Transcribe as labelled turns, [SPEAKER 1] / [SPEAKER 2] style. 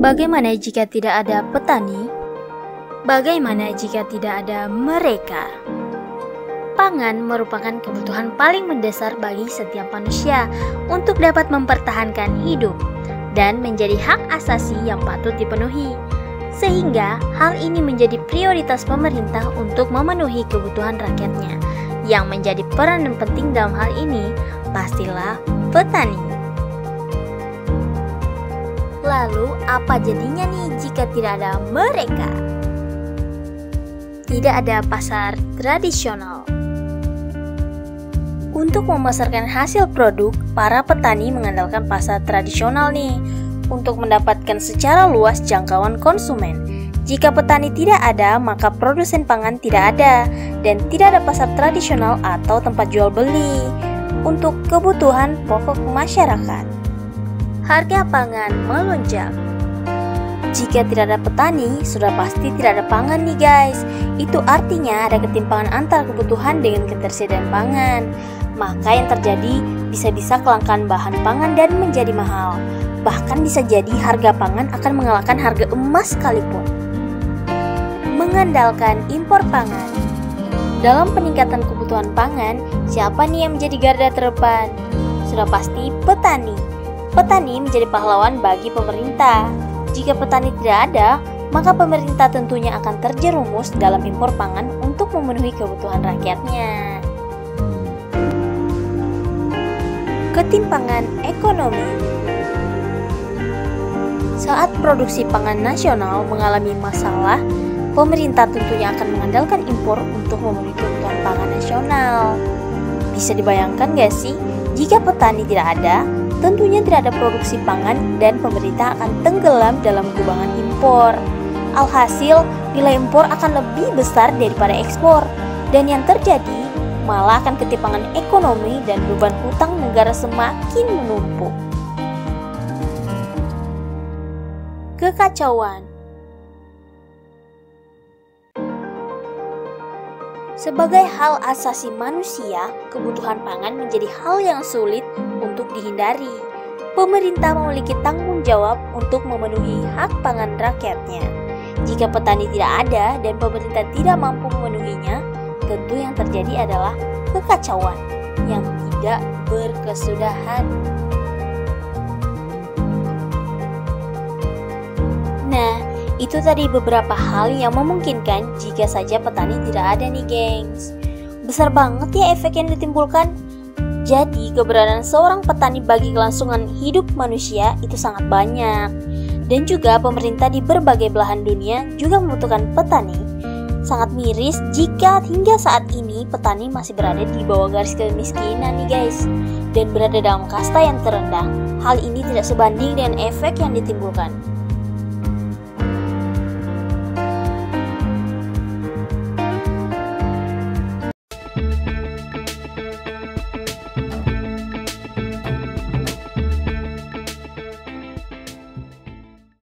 [SPEAKER 1] Bagaimana jika tidak ada petani? Bagaimana jika tidak ada mereka? Pangan merupakan kebutuhan paling mendasar bagi setiap manusia untuk dapat mempertahankan hidup dan menjadi hak asasi yang patut dipenuhi. Sehingga hal ini menjadi prioritas pemerintah untuk memenuhi kebutuhan rakyatnya. Yang menjadi peranan penting dalam hal ini pastilah petani. Lalu apa jadinya nih jika tidak ada mereka? Tidak ada pasar tradisional. Untuk memasarkan hasil produk, para petani mengandalkan pasar tradisional nih untuk mendapatkan secara luas jangkauan konsumen. Jika petani tidak ada, maka produsen pangan tidak ada dan tidak ada pasar tradisional atau tempat jual beli untuk kebutuhan pokok masyarakat. Harga pangan melonjak. Jika tidak ada petani, sudah pasti tidak ada pangan nih guys. Itu artinya ada ketimpangan antara kebutuhan dengan ketersediaan pangan. Maka yang terjadi bisa-bisa kelangkaan bahan pangan dan menjadi mahal. Bahkan bisa jadi harga pangan akan mengalahkan harga emas sekalipun. Mengandalkan impor pangan. Dalam peningkatan kebutuhan pangan, siapa nih yang menjadi garda terdepan? Sudah pasti petani. Petani menjadi pahlawan bagi pemerintah. Jika petani tidak ada, maka pemerintah tentunya akan terjerumus dalam impor pangan untuk memenuhi kebutuhan rakyatnya. Ketimpangan ekonomi. Saat produksi pangan nasional mengalami masalah, pemerintah tentunya akan mengandalkan impor untuk memenuhi kebutuhan pangan nasional. Bisa dibayangkan gak sih, jika petani tidak ada, tentunya tidak ada produksi pangan dan pemerintah akan tenggelam dalam kubangan impor. Alhasil, nilai impor akan lebih besar daripada ekspor. Dan yang terjadi, malah akan ketimpangan ekonomi dan beban hutang negara semakin menumpuk. Kekacauan. Sebagai hal asasi manusia, kebutuhan pangan menjadi hal yang sulit untuk dihindari. Pemerintah memiliki tanggung jawab untuk memenuhi hak pangan rakyatnya. Jika petani tidak ada dan pemerintah tidak mampu memenuhinya, tentu yang terjadi adalah kekacauan yang tidak berkesudahan. Nah, itu tadi beberapa hal yang memungkinkan jika saja petani tidak ada nih gengs. Besar banget ya efek yang ditimbulkan. Jadi keberadaan seorang petani bagi kelangsungan hidup manusia itu sangat banyak. Dan juga pemerintah di berbagai belahan dunia juga membutuhkan petani. Sangat miris jika hingga saat ini petani masih berada di bawah garis kemiskinan nih guys. Dan berada dalam kasta yang terendah. Hal ini tidak sebanding dengan efek yang ditimbulkan.